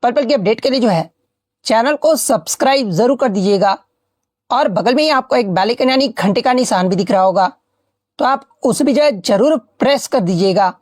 पल पल की अपडेट के लिए जो है चैनल को सब्सक्राइब जरूर कर दीजिएगा और बगल में ही आपको एक बेल आइकन यानी घंटे का निशान भी दिख रहा होगा, तो आप उस भी जो है जरूर प्रेस कर दीजिएगा।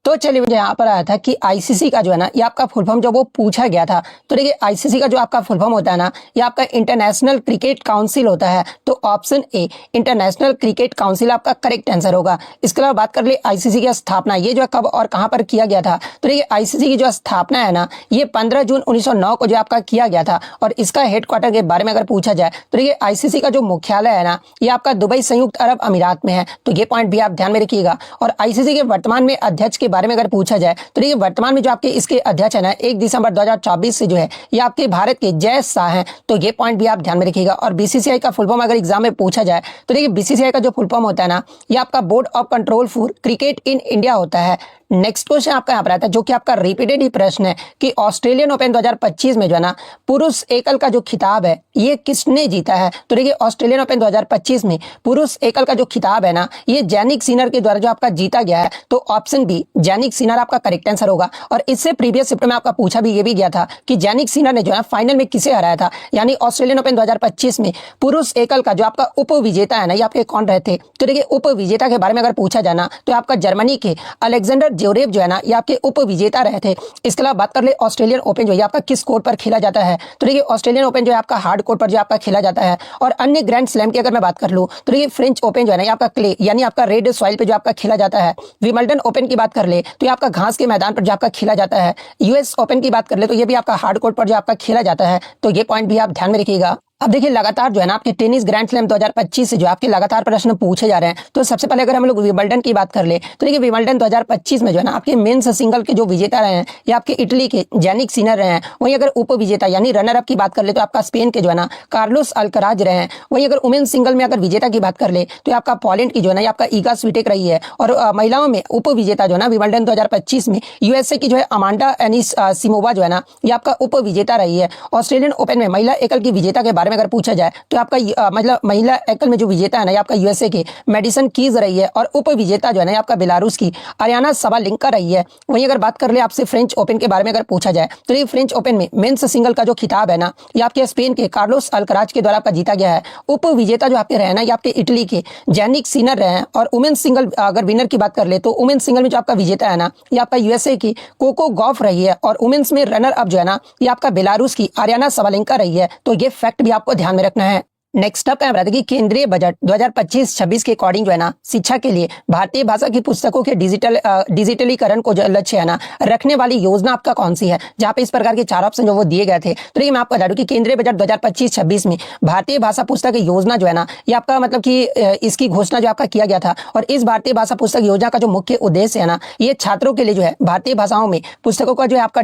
तो चलिए मुझे यहाँ पर आया था कि आईसीसी का जो है ना ये आपका फुल फॉर्म जो वो पूछा गया था। तो देखिए आईसीसी का जो आपका फुल फॉर्म होता है ना ये आपका इंटरनेशनल क्रिकेट काउंसिल होता है। तो option A international cricket council आपका करेक्ट आंसर होगा। इसके अलावा बात कर ले आईसीसी की स्थापना ये जो है कब और कहाँ पर किया गया था। तो देखिए आईसीसी की जो स्थापना है ना ये 15 जून 1909 को जो आपका किया गया था। और इसका हेडक्वार्टर के बारे में अगर पूछा जाए तो देखिए आईसीसी का जो मुख्यालय है ना ये आपका दुबई संयुक्त अरब अमीरात में है। तो ये पॉइंट भी आप ध्यान में रखिएगा। और आईसीसी के वर्तमान में अध्यक्ष के बारे में अगर पूछा जाए तो देखिए वर्तमान में जो आपके इसके अध्यक्ष है ना 1 दिसंबर 2024 से जो है ये आपके भारत के जय शाह हैं। तो ये पॉइंट भी आप ध्यान में रखिएगा। और बीसीसीआई का फुल फॉर्म अगर एग्जाम में पूछा जाए तो देखिए बीसीसीआई का जो फुल फॉर्म होता है ना ये आपका board of control for cricket in India होता है। नेक्स्ट क्वेश्चन आपका यहाँ पर आता है जो कि आपका रिपीटेड ही प्रश्न है कि ऑस्ट्रेलियन ओपन 2025 में जो है ना पुरुष एकल का जो खिताब है ये किसने जीता है। तो देखिए ऑस्ट्रेलियन ओपन 2025 में पुरुष एकल का जो खिताब है ना ये जैनिक सिनर के द्वारा जो आपका जीता गया है। तो ऑप्शन बी जैनिक सिनर आपका करेक्ट आंसर होगा। और इससे प्रीवियस शिफ्ट में आपका पूछा भी ये भी गया था कि जैनिक सिनर ने जो है फाइनल में किसे हराया था। यानी ऑस्ट्रेलियन ओपन 2025 में पुरुष एकल का जो आपका उप विजेता है ना ये आपके कौन रहे थे। तो देखिए उप विजेता के बारे में अगर पूछा जाना तो आपका जर्मनी के अलेक्जेंडर ज्वेरेव जो है ना ये आपके उप विजेता रहे थे। इसके अलावा बात कर ले ऑस्ट्रेलियन ओपन जो है आपका किस कोर्ट पर खेला जाता है। तो देखिए ऑस्ट्रेलियन ओपन जो है आपका हार्ड कोर्ट पर जो आपका खेला जाता है। और अन्य ग्रैंड स्लैम की अगर मैं बात कर लूं तो देखिए फ्रेंच ओपन जो है ना ये आपका क्ले यानी आपका रेड सॉइल पे जो आपका खेला जाता है। विंबलडन ओपन की बात कर ले तो ये आपका घास के मैदान पर जो आपका खेला जाता है। यूएस ओपन की बात कर ले तो ये भी आपका हार्ड कोर्ट पर जो आपका खेला जाता है। तो ये पॉइंट भी आप ध्यान में रखिएगा। अब देखिए लगातार जो है ना आपके टेनिस ग्रैंड स्लैम 2025 से जो आपके लगातार प्रश्न पूछे जा रहे हैं। तो सबसे पहले अगर हम लोग विंबलडन की बात कर ले तो देखिए विंबलडन 2025 में जो है ना आपके मेंस सिंगल के जो विजेता रहे हैं ये आपके इटली के जैनिक सिनर रहे हैं। वहीं अगर उप विजेता यानी रनर अप की बात कर ले तो आपका स्पेन के जो है ना कार्लोस अल्कराज रहे हैं। वहीं अगर वुमेन सिंगल में अगर विजेता की बात कर ले तो आपका पोलैंड की जो है ना ये आपका ईगा स्विटेक रही है। और महिलाओं में उप विजेता जो है ना विंबलडन 2025 में यूएसए की जो है अमांडा एनिसिमोवा जो है ना ये आपका उप विजेता रही है। ऑस्ट्रेलियन ओपन में महिला एकल की विजेता के बारे में अगर पूछा जाए तो आपका मतलब महिला एकल में जो विजेता है ना ये आपका यूएसए के मेडिसन कीज रही है। और उप विजेता जो है ना आपका बेलारूस की अरियाना सबालेंका रही है। वहीं अगर बात कर ले आपसे फ्रेंच ओपन के बारे में अगर पूछा जाए तो ये फ्रेंच ओपन में मेंस सिंगल का जो खिताब है ना ये आपके स्पेन के कार्लोस अल्कराज के द्वारा आपका जीता गया है। उप विजेता जो आपके रहे ना ये आपके इटली के जैनिक सिनर रहे हैं। और वुमेन सिंगल अगर विनर की बात कर ले तो वुमेन सिंगल में जो आपका विजेता है ना ये आपका यूएसए की कोको गॉफ रही है। और वुमेन्स में रनर अप जो है ना ये आपका बेलारूस की अरियाना सबालेंका रही है। तो ये फैक्ट भी आपको ध्यान में रखना है। नेक्स्ट अप है कि केंद्रीय बजट 2025-26 के अकॉर्डिंग जो है ना शिक्षा के लिए भारतीय भाषा की पुस्तकों के डिजिटलीकरण को जो लक्ष्य है ना रखने वाली योजना आपका कौन सी है। जहां पे इस प्रकार के 4 ऑप्शन जो वो दिए गए थे। तो ये मैं आपको बता दूं कि केंद्रीय बजट 2025-26 में भारतीय भाषा पुस्तक योजना जो है ना ये आपका मतलब कि इसकी घोषणा जो आपका किया गया था। और इस भारतीय भाषा पुस्तक योजना का जो मुख्य उद्देश्य है ना ये छात्रों के लिए जो है भारतीय भाषाओं में पुस्तकों का जो है आपका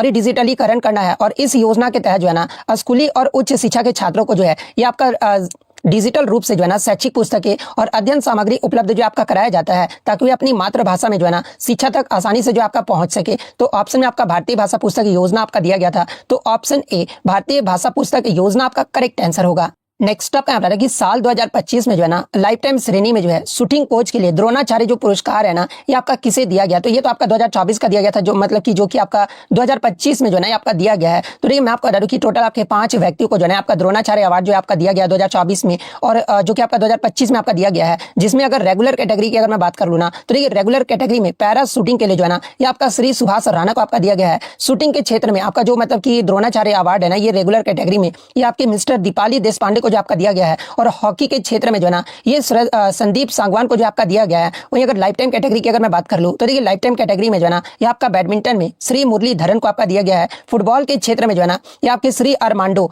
डिजिटलीकरण करना है। और इस योजना के तहत जो है ना स्कूली और उच्च शिक्षा के छात्रों को जो है ये आपका डिजिटल रूप से जो है ना शैक्षिक पुस्तकें और अध्ययन सामग्री उपलब्ध जो आपका कराया जाता है ताकि वे अपनी मातृभाषा में जो है ना शिक्षा तक आसानी से जो आपका पहुंच सके। तो ऑप्शन में आपका भारतीय भाषा पुस्तक योजना आपका दिया गया था। तो ऑप्शन ए भारतीय भाषा पुस्तक योजना आपका करेक्ट आंसर होगा। नेक्स्ट अप है कि साल 2025 में जो है ना लाइफ टाइम श्रेणी में जो है शूटिंग कोच के लिए द्रोणाचार्य जो पुरस्कार है ना ये आपका किसे दिया गया। तो ये तो आपका 2024 का दिया गया था जो मतलब कि जो कि आपका 2025 में जो है ना आपका दिया गया है। तो देखिए मैं आपको बता दूं कि टोटल आपके 5 व्यक्तियों को जो है आपका द्रोणाचार्य अवार्ड जो है आपका दिया गया 2024 में। और जो कि आपका 2025 में आपका दिया गया है जिसमें अगर रेगुलर कैटेगरी की अगर मैं बात कर लूँ ना तो देखिए रेगुलर कैटेगरी में पैरा शूटिंग के लिए जो है ना ये आपका श्री सुभाष राणा को आपका दिया गया है। शूटिंग के क्षेत्र में आपका जो मतलब कि द्रोणाचार्य अवार्ड है ना ये रेगुलर कैटेगरी में ये आपके मिस्टर दीपाली देशपांडे को जो आपका दिया गया है। और हॉकी के क्षेत्र में जो है ना ये संदीप सांगवान को जो आपका दिया गया है। वहीं अगर लाइफ टाइम कैटेगरी की अगर मैं बात कर लूं तो देखिए लाइफ टाइम कैटेगरी में जो है ना ये आपका बैडमिंटन में श्री मुरलीधरन को आपका दिया गया है। फुटबॉल के क्षेत्र में जो है ना ये आपके श्री अरमांडो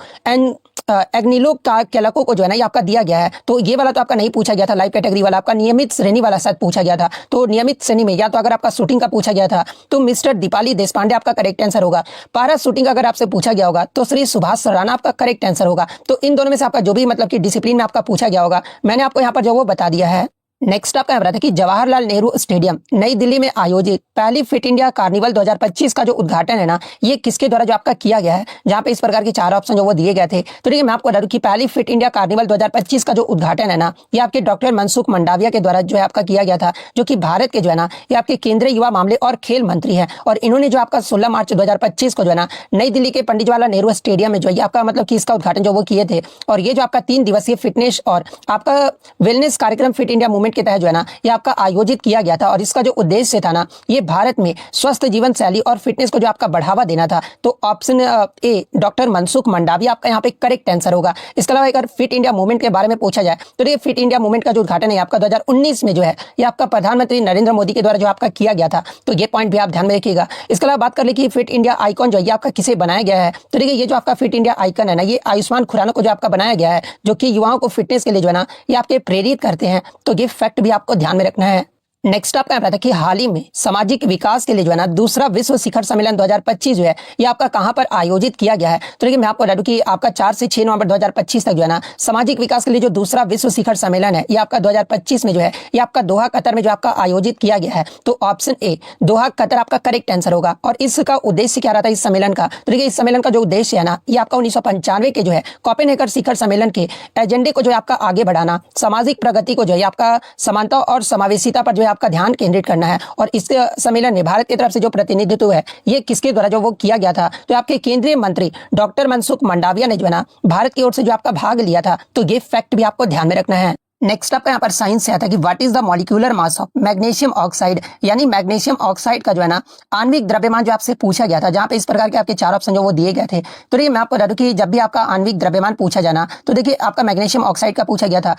एग्निलो का केलको को जो है ना ये आपका दिया गया है। तो ये वाला तो आपका नहीं पूछा गया था लाइव कैटेगरी वाला, आपका नियमित श्रेणी वाला शायद पूछा गया था। तो नियमित श्रेणी में या तो अगर आपका शूटिंग का पूछा गया था तो मिस्टर दीपाली देशपांडे आपका करेक्ट आंसर होगा। पारा शूटिंग अगर आपसे पूछा गया होगा तो श्री सुभाष राणा आपका करेक्ट आंसर होगा। तो इन दोनों में से आपका जो भी मतलब कि डिसिप्लिन में आपका पूछा गया होगा मैंने आपको यहाँ पर जो वो बता दिया है। नेक्स्ट आपका यहाँ पर आता है कि जवाहरलाल नेहरू स्टेडियम नई दिल्ली में आयोजित पहली फिट इंडिया कार्निवल 2025 का जो उद्घाटन है ना, ये किसके द्वारा जो आपका किया गया है, जहां पे इस प्रकार के 4 ऑप्शन जो वो दिए गए थे। तो देखिए मैं आपको बता दूं कि पहली फिट इंडिया कार्निवल 2025 का जो उद्घाटन है ना, ये आपके डॉक्टर मनसुख मंडाविया के द्वारा जो है आपका किया गया था, जो कि भारत के जो है ना ये आपके केंद्रीय युवा मामले और खेल मंत्री है। और इन्होंने जो आपका 16 मार्च 2025 को जो है ना नई दिल्ली के पंडित जवाहरलाल नेहरू स्टेडियम में जो है आपका मतलब कि इसका उद्घाटन जो वो किए थे। और ये जो आपका 3 दिवसीय फिटनेस और आपका वेलनेस कार्यक्रम फिट इंडिया मूवमेंट के तहत जो है ना ये आपका आयोजित किया गया था। और इसका जो उद्देश्य था ना, ये भारत में स्वस्थ जीवन शैली और फिटनेस को जो आपका बढ़ावा देना था। तो option A doctor Mansukh Mandaviya आपका यहाँ पे करेक्ट आंसर होगा। इसके अलावा अगर फिट इंडिया मूवमेंट के बारे में पूछा जाए तो ये फिट इंडिया मूवमेंट का जो उद्घाटन है आपका 2019 में जो है ये आपका प्रधानमंत्री नरेंद्र मोदी के द्वारा जो आपका किया गया था। तो ये पॉइंट भी आप ध्यान में रखिएगा। इसके अलावा बात कर ले कि फिट इंडिया आइकॉन जो है आपका किसे बनाया गया है। तो देखिए ये जो आपका फिट इंडिया आइकन है ना, ये आयुष्मान खुराना को जो आपका बनाया गया है, जो कि युवाओं को फिटनेस के लिए जो है ना ये आपके प्रेरित करते हैं। तो ये फैक्ट भी आपको ध्यान में रखना है। नेक्स्ट आपका यहाँ पर था कि हाल ही में सामाजिक विकास के लिए जो है ना दूसरा विश्व शिखर सम्मेलन 2025 जो है ये आपका कहां पर आयोजित किया गया है। तो देखिए मैं आपको बता दूं कि आपका 4 से 6 नवंबर 2025 तक जो है ना सामाजिक विकास के लिए जो दूसरा विश्व शिखर सम्मेलन है ये आपका 2025 में जो है ये आपका दोहा कतर में जो आपका आयोजित किया गया है। तो ऑप्शन ए दोहा कतर आपका करेक्ट आंसर होगा। और इसका उद्देश्य क्या रहा था इस सम्मेलन का। तो देखिए इस सम्मेलन का जो उद्देश्य है ना ये आपका 1995 के जो है कोपेनहेगन शिखर सम्मेलन के एजेंडे को जो है आपका आगे बढ़ाना, सामाजिक प्रगति को जो है आपका समानता और समावेशिता पर जो है आपका ध्यान केंद्रित करना है। और इस सम्मेलन में भारत की तरफ से जो प्रतिनिधित्व है ये किसके द्वारा जो वो किया गया था। तो आपके केंद्रीय मंत्री डॉक्टर मनसुख मंडाविया ने जो है ना भारत की ओर से जो आपका भाग लिया था। तो ये फैक्ट भी आपको ध्यान में रखना है। नेक्स्ट आपका यहाँ पर साइंस से आता है कि what is the molecular mass of magnesium oxide, यानी मैग्नीशियम ऑक्साइड का जो है ना आणविक द्रव्यमान जो आपसे पूछा गया था, जहां पे इस प्रकार के आपके 4 ऑप्शन जो वो दिए गए थे। तो देखिए मैं आपको बता दूं कि जब भी आपका आणविक द्रव्यमान पूछा जाना, तो देखिए आपका मैग्नीशियम ऑक्साइड का पूछा गया था।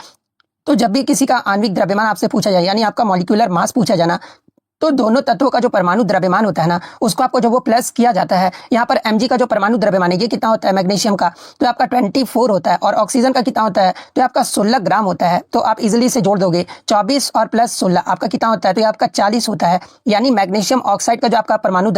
तो जब भी किसी का आणविक द्रव्यमान आपसे पूछा जाए, यानी आपका मॉलिक्यूलर मास पूछा जाना, तो दोनों तत्वों का जो परमाणु द्रव्यमान होता है ना उसको आपको जो वो प्लस किया जाता है। यहाँ पर mg का जो परमाणु द्रव्यमान है ये कितना होता है मैग्नीशियम का, तो आपका 24 होता है। और ऑक्सीजन का कितना होता है, तो आपका 16 ग्राम होता है। तो आप इजिली से जोड़ दोगे 24 और प्लस 16 आपका कितना होता है, तो ये आपका 40 होता है। यानी मैग्नीशियम ऑक्साइड का जो आपका परमाणु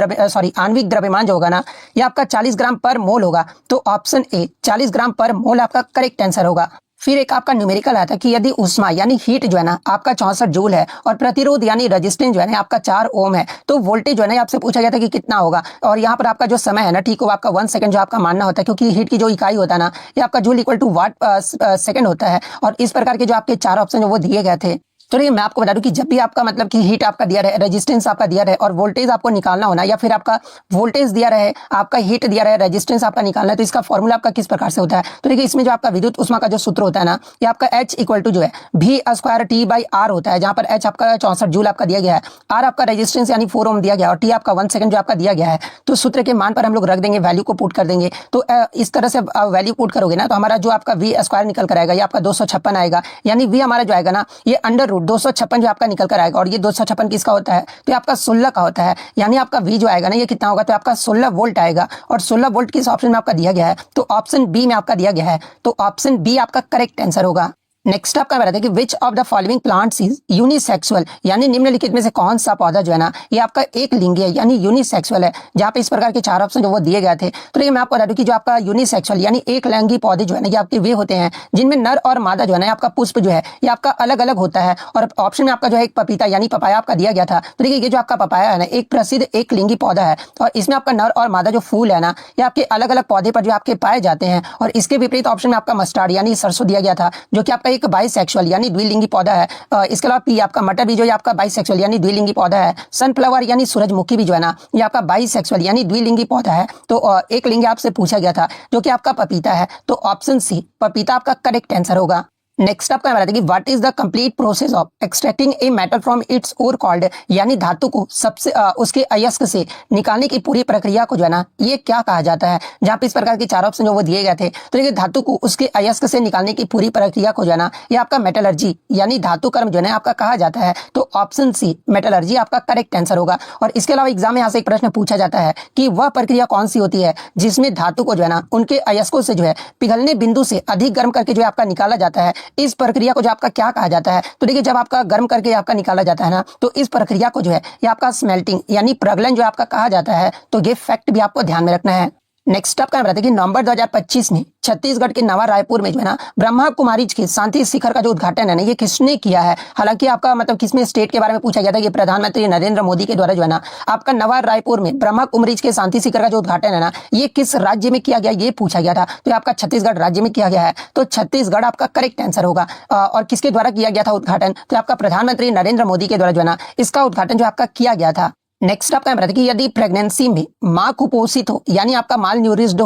आणविक द्रव्यमान जो होगा ना ये आपका 40 ग्राम पर मोल होगा। तो ऑप्शन ए 40 ग्राम पर मोल आपका करेक्ट आंसर होगा। फिर एक आपका न्यूमेरिकल आता है कि यदि उष्मा यानी हीट जो है ना आपका 64 जूल है और प्रतिरोध यानी रेजिस्टेंस जो है ना आपका 4 ओम है, तो वोल्टेज जो है ना आपसे पूछा गया था कि कितना होगा। और यहाँ पर आपका जो समय है ना ठीक हो आपका 1 सेकंड जो आपका मानना होता है, क्योंकि हीट की जो इकाई होता है ना ये आपका joule equal to watt second होता है। और इस प्रकार के जो आपके 4 ऑप्शन जो वो दिए गए थे। तो ये मैं आपको बता दूं कि जब भी आपका मतलब कि हीट आपका दिया रहे, रेजिस्टेंस आपका दिया रहे और वोल्टेज आपको निकालना होना, या फिर आपका वोल्टेज दिया रहे, आपका हीट दिया रहे, रेजिस्टेंस आपका निकालना है, तो इसका फॉर्मूला आपका किस प्रकार से होता है। तो देखिए इसमें जो आपका विद्युत ऊष्मा का जो सूत्र होता है ना ये आपका H इक्वल टू जो है V²T/R होता है, जहां पर H आपका 64 जूल आपका दिया गया है, R आपका रेजिस्टेंस यानी 4 ओम दिया गया है और T आपका 1 सेकंड जो आपका दिया गया है। तो सूत्र के मान पर हम लोग रख देंगे, वैल्यू को पुट कर देंगे। तो इस तरह से वैल्यू पुट करोगे ना तो हमारा जो आपका V² निकल कर आएगा ये आपका 256 आएगा। यानी V हमारा जो आएगा ना ये √256 जो आपका निकल कर आएगा। और ये 256 किसका होता है, तो आपका 16 का होता है। यानी आपका V जो आएगा ना ये कितना होगा, तो आपका 16 वोल्ट आएगा। और 16 वोल्ट किस ऑप्शन में आपका दिया गया है, तो ऑप्शन बी में आपका दिया गया है। तो ऑप्शन बी आपका करेक्ट आंसर होगा। नेक्स्ट आपका बताते हैं कि which of the following plants is unisexual, यानी निम्नलिखित में से कौन सा पौधा जो है ना ये आपका एक लिंगी है यानी यूनिसेक्सुअल है। जहां पे इस प्रकार के 4 ऑप्शन जो वो दिए गए थे। तो ये मैं आपको बता दूं कि जो आपका यूनिसेक्सुअल यानी एक लिंगी पौधे जो है ना ये आपके वे होते हैं जिनमें नर और मादा जो है ना आपका पुष्प जो है ये आपका अलग अलग होता है। और ऑप्शन में आपका जो है एक पपीता यानी पपाया आपका दिया गया था। तो देखिए ये जो आपका पपाया है ना एक प्रसिद्ध एक लिंगी पौधा है और इसमें आपका नर और मादा जो फूल है ना ये आपके अलग अलग पौधे पर जो आपके पाए जाते हैं। और इसके विपरीत ऑप्शन में आपका मस्टर्ड यानी सरसों दिया गया था, जो कि आपका एक बाइसेक्सुअल यानी द्विलिंगी पौधा है। इसके अलावा पी आपका मटर भी जो है आपका बाइसेक्सुअल यानी द्विलिंगी पौधा है। सनफ्लावर यानी सूरजमुखी भी जो है ना ये आपका बाइसेक्सुअल यानी द्विलिंगी पौधा है। तो एक लिंगी आपसे पूछा गया था जो कि आपका पपीता है। तो ऑप्शन सी पपीता आपका करेक्ट आंसर होगा। नेक्स्ट आपका बताते हैं कि what is the complete process of extracting a metal from its ore called, यानी धातु को सबसे उसके अयस्क से निकालने की पूरी प्रक्रिया को जो है ना ये क्या कहा जाता है। जहां पे इस प्रकार के 4 ऑप्शन जो वो दिए गए थे। तो देखिए धातु को उसके अयस्क से निकालने की पूरी प्रक्रिया को जो है ना ये आपका मेटलर्जी यानी धातु कर्म जो है ना आपका कहा जाता है। तो ऑप्शन सी मेटलर्जी आपका करेक्ट आंसर होगा। और इसके अलावा एग्जाम में यहाँ से एक प्रश्न पूछा जाता है कि वह प्रक्रिया कौन सी होती है जिसमें धातु को जो है ना उनके अयस्कों से जो है पिघलने बिंदु से अधिक गर्म करके जो है आपका निकाला जाता है। इस प्रक्रिया को जो आपका क्या कहा जाता है। तो देखिए जब आपका गर्म करके आपका निकाला जाता है ना तो इस प्रक्रिया को जो है ये आपका स्मेल्टिंग यानी प्रगलन जो आपका कहा जाता है। तो ये फैक्ट भी आपको ध्यान में रखना है। नेक्स्ट आपका यहाँ बताते हैं कि नवंबर 2025 में छत्तीसगढ़ के नवा रायपुर में जो है ना ब्रह्मा कुमारीज के शांति शिखर का जो उद्घाटन है ना ये किसने किया है। हालांकि आपका मतलब किसमें स्टेट के बारे में पूछा गया था कि प्रधानमंत्री नरेंद्र मोदी के द्वारा जो है ना आपका नवा रायपुर में ब्रह्मा कुमारीज के शांति शिखर का जो उद्घाटन है ना ये किस राज्य में किया गया ये पूछा गया था। तो आपका छत्तीसगढ़ राज्य में किया गया है, तो छत्तीसगढ़ आपका करेक्ट आंसर होगा। और किसके द्वारा किया गया था उद्घाटन, तो आपका प्रधानमंत्री नरेंद्र मोदी के द्वारा जो है ना इसका उद्घाटन जो आपका किया गया था। नेक्स्ट आपका बताते कि यदि प्रेगनेंसी में मां कुपोषित हो यानी आपका माल न्यूरिस्ड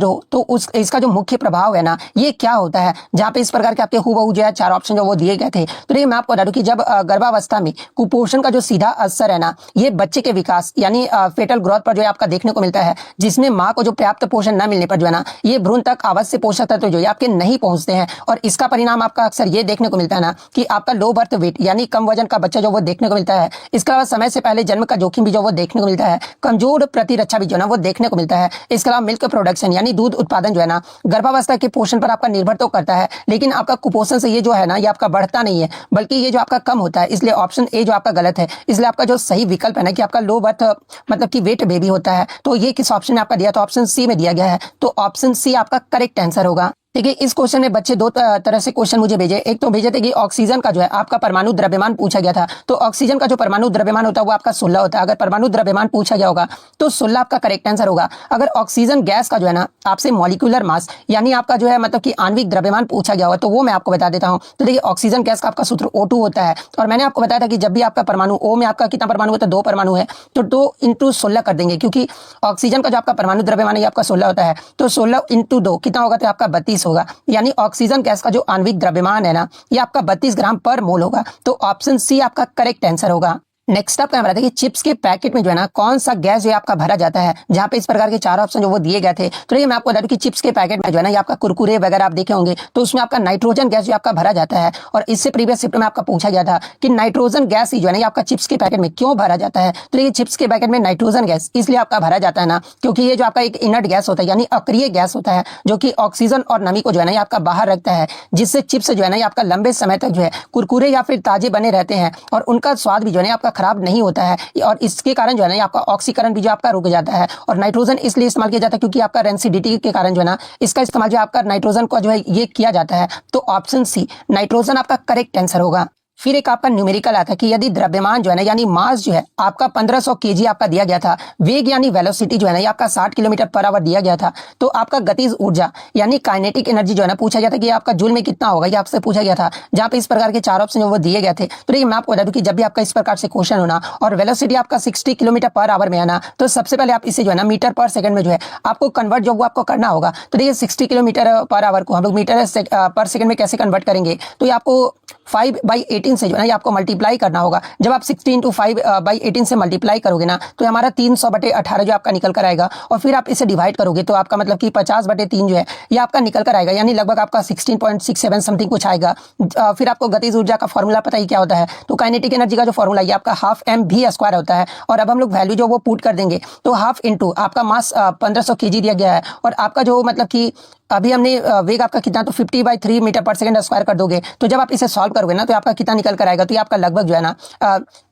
हो तो उस इसका जो मुख्य प्रभाव है ना ये क्या होता है। जहां पे इस प्रकार के आपके हूबहू जो है 4 ऑप्शन जो वो दिए गए थे। तो देखिए मैं आपको बता दूं कि जब गर्भावस्था में कुपोषण का जो सीधा असर है ना ये बच्चे के विकास यानी फेटल ग्रोथ पर जो है आपका देखने को मिलता है, जिसमें माँ को जो पर्याप्त पोषण न मिलने पर जो है ना ये भ्रूण तक आवश्यक पोषक तत्व जो है आपके नहीं पहुंचते हैं। और इसका परिणाम आपका अक्सर ये देखने को मिलता है ना कि आपका लो बर्थ वेट यानी कम वजन का बच्चा जो वो देखने को मिलता है। इसके अलावा समय से पहले जन्म का जोखिम भी जो वो देखने को मिलता है, कमजोर प्रतिरक्षा भी जो है ना वो देखने को मिलता है। इसके अलावा मिल्क प्रोडक्शन यानी दूध उत्पादन जो है ना गर्भावस्था के पोषण पर आपका निर्भर तो करता है, लेकिन आपका कुपोषण से ये जो है ना ये आपका बढ़ता नहीं है बल्कि ये जो आपका कम होता है। इसलिए ऑप्शन ए जो आपका गलत है। इसलिए आपका जो सही विकल्प है ना कि आपका लो बर्थ मतलब कि वेट बेबी होता है, तो ये किस ऑप्शन में आपका दिया, तो ऑप्शन सी में दिया गया है। तो ऑप्शन सी आपका करेक्ट आंसर होगा। देखिए इस क्वेश्चन में बच्चे दो तरह से क्वेश्चन मुझे भेजे। एक तो भेजे थे कि ऑक्सीजन का जो है आपका परमाणु द्रव्यमान पूछा गया था, तो ऑक्सीजन का जो परमाणु द्रव्यमान होता है वो आपका 16 होता है। अगर परमाणु द्रव्यमान पूछा गया होगा तो 16 आपका करेक्ट आंसर होगा। अगर ऑक्सीजन गैस का जो है ना आपसे मॉलिक्यूलर मास यानी आपका जो है मतलब कि आणविक द्रव्यमान पूछा गया होगा तो वो मैं आपको बता देता हूँ। तो देखिए ऑक्सीजन गैस का आपका सूत्र O2 होता है, और मैंने आपको बताया था कि जब भी आपका परमाणु O में आपका कितना परमाणु होता है, 2 परमाणु है, तो 2 × 16 कर देंगे, क्योंकि ऑक्सीजन का जो आपका परमाणु द्रव्यमान है आपका 16 होता है, तो 16 × 2 कितना होगा, तो आपका 32 होगा। यानी ऑक्सीजन गैस का जो आणविक द्रव्यमान है ना ये आपका 32 ग्राम पर मोल होगा। तो ऑप्शन सी आपका करेक्ट आंसर होगा। नेक्स्ट आपका बताते हैं कि चिप्स के पैकेट में जो है ना कौन सा गैस जो है आपका भरा जाता है। जहां पे इस प्रकार के 4 ऑप्शन जो वो दिए गए थे, तो ये मैं आपको बता दूं कि चिप्स के पैकेट में जो है ना ये आपका कुरकुरे वगैरह आप देखे होंगे तो उसमें आपका नाइट्रोजन गैस जो आपका भरा जाता है। और इससे प्रीवियस शिफ्ट में आपका पूछा गया था कि नाइट्रोजन गैस ही जो है ना ये आपका चिप्स के पैकेट में क्यों भरा जाता है। तो ये चिप्स के पैकेट में नाइट्रोजन गैस इसलिए आपका भरा जाता है ना क्योंकि ये जो आपका एक इनर्ट गैस होता है यानी अक्रिय गैस होता है, जो कि ऑक्सीजन और नमी को जो है ना ये आपका बाहर रखता है, जिससे चिप्स जो है ना ये आपका लंबे समय तक जो है कुरकुरे या फिर ताजे बने रहते हैं और उनका स्वाद भी जो है ना आपका खराब नहीं होता है। और इसके कारण जो है ना आपका ऑक्सीकरण भी जो आपका रुक जाता है। और नाइट्रोजन इसलिए इस्तेमाल किया जाता है क्योंकि आपका रेंसिडिटी के कारण जो है ना इसका इस्तेमाल जो आपका नाइट्रोजन को जो है ये किया जाता है। तो ऑप्शन सी नाइट्रोजन आपका करेक्ट आंसर होगा। फिर एक आपका न्यूमेरिकल आता है कि यदि द्रव्यमान जो है ना यानी मास जो है आपका 1500 केजी आपका दिया गया था, वेग यानी वेलोसिटी जो है ना ये आपका 60 किलोमीटर पर आवर दिया गया था, तो आपका गतिज ऊर्जा यानी काइनेटिक एनर्जी जो है ना पूछा गया था कि आपका जूल में कितना होगा, ये आपसे पूछा गया था। जहां पे इस प्रकार के 4 ऑप्शन वो दिए गए थे। तो देखिए मैं आपको बता दूं कि जब भी आपका इस प्रकार से क्वेश्चन होना और वेलोसिटी आपका 60 किलोमीटर पर आवर में आना, तो सबसे पहले आप इसे जो है ना मीटर पर सेकंड में जो है आपको कन्वर्ट जो वो आपको करना होगा। तो देखिए 60 किलोमीटर पर आवर को हम लोग मीटर पर सेकंड में कैसे कन्वर्ट करेंगे, तो ये आपको 5/18 से जो है ना ये आपको मल्टीप्लाई करना होगा। जब आप 16 × 5/18 से मल्टीप्लाई करोगे ना तो हमारा 300/18 जो आपका निकल कर आएगा, और फिर आप इसे डिवाइड करोगे तो आपका मतलब कि 50/3 जो है ये आपका निकल कर आएगा, यानी लगभग आपका 16.67 समथिंग कुछ आएगा। फिर आपको गतिज ऊर्जा का फॉर्मूला पता ही क्या होता है, तो काइनेटिक एनर्जी का जो फॉर्मूला ये आपका ½ mv² होता है। और अब हम लोग वैल्यू जो वो पुट कर देंगे, तो ½ × आपका मास 1500 kg दिया गया है, और आपका जो मतलब कि अभी हमने वेग आपका कितना, तो 50/3 मीटर पर सेकंड स्क्वायर कर दोगे, तो जब आप इसे सॉल्व करोगे ना तो आपका कितना निकल कर आएगा, तो ये आपका लगभग जो है ना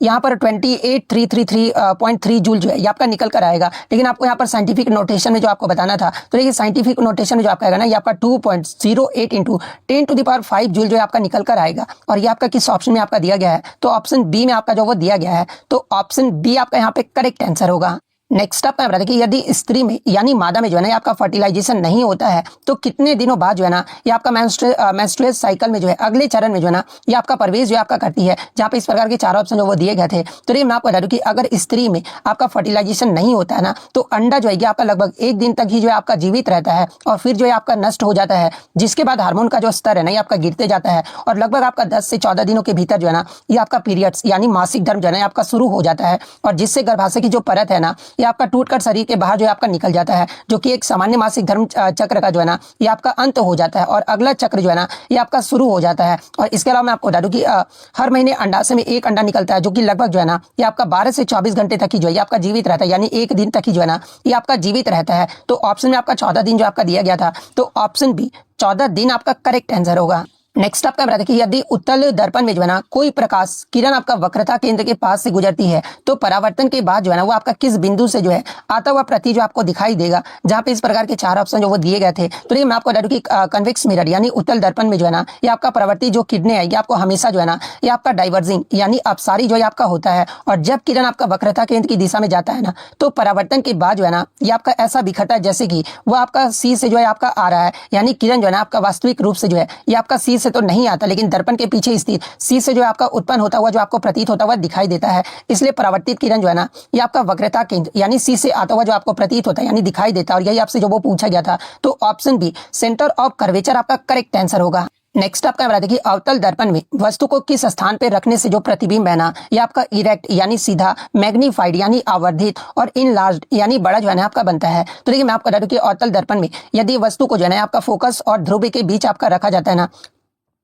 यहाँ पर 28,333.3 जूल जो है ये आपका निकल कर आएगा। लेकिन आपको यहाँ पर साइंटिफिक नोटेशन में जो आपको बताना था, तो देखिए साइंटिफिक नोटेशन में जो आपका आएगा ना ये आपका 2.08 × 10⁵ जूल जो है आपका निकल कर आएगा। और ये आपका किस ऑप्शन में आपका दिया गया है, तो ऑप्शन बी में आपका जो वो दिया गया है। तो ऑप्शन बी आपका यहाँ पे करेक्ट आंसर होगा। नेक्स्ट आप बता दें कि यदि स्त्री में यानी मादा में जो है ना आपका फर्टिलाइजेशन नहीं होता है तो कितने दिनों बाद जो है ना ये आपका मेंस्ट्रुअल साइकिल में जो है अगले चरण में जो है ना ये आपका प्रवेश जो आपका करती है। जहाँ पे इस प्रकार के 4 ऑप्शन जो वो दिए गए थे। तो ये मैं आपको बता दूं कि अगर स्त्री में आपका फर्टिलाइजेशन नहीं होता है ना तो अंडा जो है ये आपका लगभग 1 दिन तक ही जो है आपका जीवित रहता है, और फिर जो है आपका नष्ट हो जाता है, जिसके बाद हार्मोन का जो स्तर है ना ये आपका गिरते जाता है, और लगभग आपका 10 से 14 दिनों के भीतर जो है ना ये आपका पीरियड्स यानी मासिक धर्म जो है ना आपका शुरू हो जाता है, और जिससे गर्भाशय की जो परत है ना ये आपका टूटकर शरीर के बाहर जो है आपका निकल जाता है, जो कि एक सामान्य मासिक धर्म चक्र का जो है ना ये आपका अंत हो जाता है, और अगला चक्र जो है ना ये आपका शुरू हो जाता है। और इसके अलावा मैं आपको बता दूं कि हर महीने अंडाशय में 1 अंडा निकलता है, जो कि लगभग जो है ना ये आपका 12 से 24 घंटे तक ही जो है आपका जीवित रहता है, यानी 1 दिन तक ही जो है ना ये आपका जीवित रहता है। तो ऑप्शन में आपका 14 दिन जो आपका दिया गया था, तो ऑप्शन बी 14 दिन आपका करेक्ट आंसर होगा। नेक्स्ट आपका बता देखिए यदि उत्तल दर्पण में जो है ना कोई प्रकाश किरण आपका वक्रता केंद्र के पास से गुजरती है तो परावर्तन के बाद जो है ना वो आपका किस बिंदु से जो है आता हुआ प्रति जो आपको दिखाई देगा। जहां पे इस प्रकार के 4 ऑप्शन जो वो दिए गए थे। तो देखिए मैं आपको बता दूं कि कन्वेक्स मिरर यानी उत्तल दर्पण में जो है ना ये आपका परावर्ती जो किरणें है ये आपको हमेशा जो है ना ये आपका डाइवर्जिंग यानी अपसारी जो है आपका होता है। और जब किरण आपका वक्रता केंद्र की दिशा में जाता है ना तो परावर्तन के बाद जो है ना ये आपका ऐसा बिखरता है जैसे कि वो आपका सी से जो है आपका आ रहा है। यानी किरण जो है ना आपका वास्तविक रूप से जो है ये आपका सी से तो नहीं आता लेकिन दर्पण के पीछे स्थित सी से जो है आपका उत्पन्न होता हुआ जो आपको प्रतीत होता हुआ दिखाई देता है। इसलिए परावर्तित किरण जो है ना ये आपका वक्रता केंद्र यानी सी से आता हुआ जो आपको प्रतीत होता है यानी दिखाई देता है। और यही आपसे जो वो पूछा गया था। तो option B centre of curvature आपका करेक्ट आंसर होगा। नेक्स्ट आपका बता देखिए अवतल दर्पण में वस्तु को किस स्थान पर रखने से जो प्रतिबिंब है ना ये आपका इरेक्ट यानी सीधा, मैग्नीफाइड यानी आवर्धित और इनलार्ज्ड यानी बड़ा जो है ना आपका बनता है। तो देखिए मैं आपको बता दूं कि अवतल दर्पण में यदि वस्तु को जो है ना आपका फोकस और ध्रुव के बीच आपका रखा जाता है ना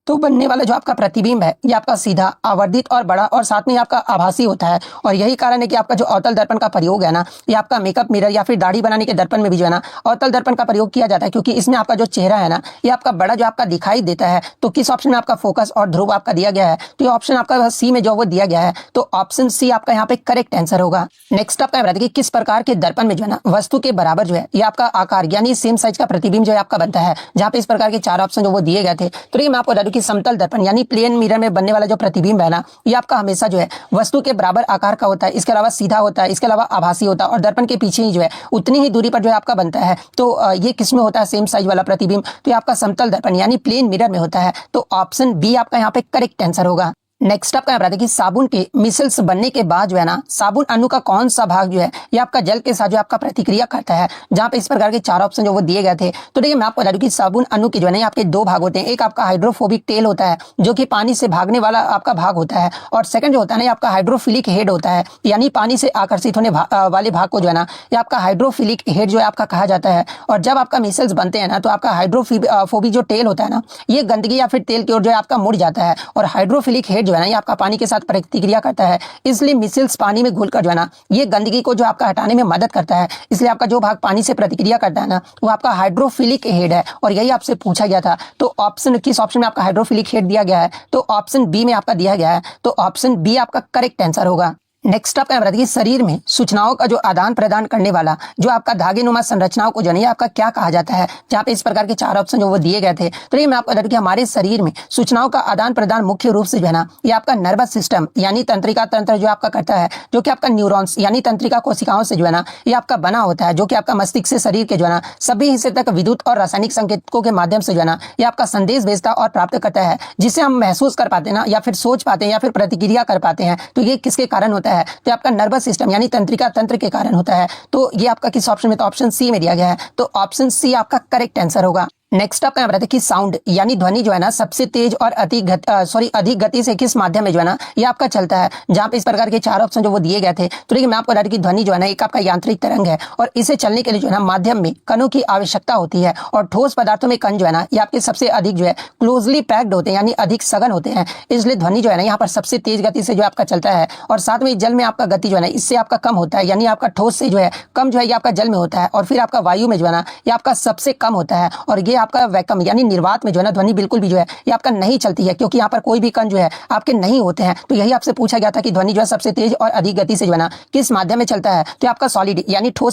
तो बनने वाला जो आपका प्रतिबिंब है ये आपका सीधा, आवर्धित और बड़ा और साथ में आपका आभासी होता है। और यही कारण है कि आपका जो अवतल दर्पण का प्रयोग है ना ये आपका मेकअप मिरर या फिर दाढ़ी बनाने के दर्पण में भी जो है ना अवतल दर्पण का प्रयोग किया जाता है क्योंकि इसमें आपका जो चेहरा है ना ये आपका बड़ा जो आपका दिखाई देता है। तो किस ऑप्शन में आपका फोकस और ध्रुव आपका दिया गया है तो ये ऑप्शन आपका सी में जो वो दिया गया है। तो ऑप्शन सी आपका यहाँ पे करेक्ट आंसर होगा। नेक्स्ट आपका बता देखिए किस प्रकार के दर्पण में जो है ना वस्तु के बराबर जो है ये आपका आकार यानी सेम साइज का प्रतिबिंब जो है आपका बनता है। जहाँ पे इस प्रकार के 4 ऑप्शन जो वो दिए गए थे। तो ये मैं आपको बता दूं कि समतल दर्पण यानी प्लेन मिरर में बनने वाला जो प्रतिबिंब है ना ये आपका हमेशा जो है वस्तु के बराबर आकार का होता है। इसके अलावा सीधा होता है, इसके अलावा आभासी होता है और दर्पण के पीछे ही जो है उतनी ही दूरी पर जो है आपका बनता है। तो ये किस में होता है सेम साइज वाला प्रतिबिंब तो ये आपका समतल दर्पण यानी प्लेन मिरर में होता है। तो ऑप्शन बी आपका यहाँ पे करेक्ट आंसर होगा। नेक्स्ट आपका बता दें कि साबुन के मिसल्स बनने के बाद जो है ना साबुन अणु का कौन सा भाग जो है ये आपका जल के साथ जो आपका प्रतिक्रिया करता है। जहां पे इस प्रकार के 4 ऑप्शन जो वो दिए गए थे। तो देखिए मैं आपको बता दूं कि साबुन अणु के जो है ना आपके 2 भाग होते हैं। एक आपका हाइड्रोफोबिक टेल होता है जो कि पानी से भागने वाला आपका भाग होता है और सेकंड जो होता है ना आपका हाइड्रोफिलिक हेड होता है यानी पानी से आकर्षित होने वाले भाग को जो है ना ये आपका हाइड्रोफिलिक हेड जो है आपका कहा जाता है। और जब आपका मिसल्स बनते हैं ना तो आपका हाइड्रोफोबिक जो टेल होता है ना ये गंदगी या फिर तेल की ओर जो है आपका मुड़ जाता है और हाइड्रोफिलिक हेड जो है ना ये आपका पानी के साथ प्रतिक्रिया करता है। इसलिए मिसल्स पानी में घुलकर जो है ना ये गंदगी को जो आपका हटाने में मदद करता है। इसलिए आपका जो भाग पानी से प्रतिक्रिया करता है ना वो आपका हाइड्रोफिलिक हेड है और यही आपसे पूछा गया था। तो ऑप्शन किस ऑप्शन में आपका हाइड्रोफिलिक हेड दिया गया है तो ऑप्शन बी में आपका दिया गया है। तो ऑप्शन बी आपका करेक्ट आंसर होगा। नेक्स्ट आपका बता देखिए शरीर में सूचनाओं का जो आदान प्रदान करने वाला जो आपका धागेनुमा संरचनाओं को जो है आपका क्या कहा जाता है। जहाँ पे इस प्रकार के 4 ऑप्शन जो वो दिए गए थे। तो ये मैं आपको बता दूं कि हमारे शरीर में सूचनाओं का आदान प्रदान मुख्य रूप से जो है ना ये आपका नर्वस सिस्टम यानी तंत्रिका तंत्र जो आपका करता है जो कि आपका न्यूरॉन्स यानी तंत्रिका कोशिकाओं से जो है ना ये आपका बना होता है जो कि आपका मस्तिष्क से शरीर के जो है ना सभी हिस्से तक विद्युत और रासायनिक संकेतों के माध्यम से जो है ना ये आपका संदेश भेजता और प्राप्त करता है जिसे हम महसूस कर पाते हैं ना या फिर सोच पाते हैं या फिर प्रतिक्रिया कर पाते हैं। तो ये किसके कारण होता है तो आपका नर्वस सिस्टम यानी तंत्रिका तंत्र के कारण होता है। तो ये आपका किस ऑप्शन में तो ऑप्शन सी में दिया गया है। तो ऑप्शन सी आपका करेक्ट आंसर होगा। नेक्स्ट आपका बताते हैं कि साउंड यानी ध्वनि जो है ना सबसे तेज और अधिक गति से किस माध्यम में जो है ना ये आपका चलता है। जहां पे इस प्रकार के 4 ऑप्शन जो वो दिए गए थे। तो देखिए मैं आपको बता दूं कि ध्वनि जो है ना एक आपका यांत्रिक तरंग है और इसे चलने के लिए जो है ना माध्यम में कणों की आवश्यकता होती है और ठोस पदार्थों में कण जो है ना ये आपके सबसे अधिक जो है क्लोजली पैक्ड होते हैं यानी अधिक सघन होते हैं। इसलिए ध्वनि जो है ना यहाँ पर सबसे तेज गति से जो आपका चलता है और साथ में जल में आपका गति जो है ना इससे आपका कम होता है यानी आपका ठोस से जो है कम जो है ये आपका जल में होता है और फिर आपका वायु में जो है ना ये आपका सबसे कम होता है। और ये आपका वैक्यूम यानी निर्वात में जो है ना ध्वनि बिल्कुल भी जो है ये आपका नहीं चलती है क्योंकि यहाँ पर कोई भी कण जो है आपके नहीं होते हैं। तो यही आपसे पूछा गया था कि ध्वनि जो है सबसे तेज और अधिक गति से जो है ना किस माध्यम में चलता है तो आपका सॉलिड यानी ठोस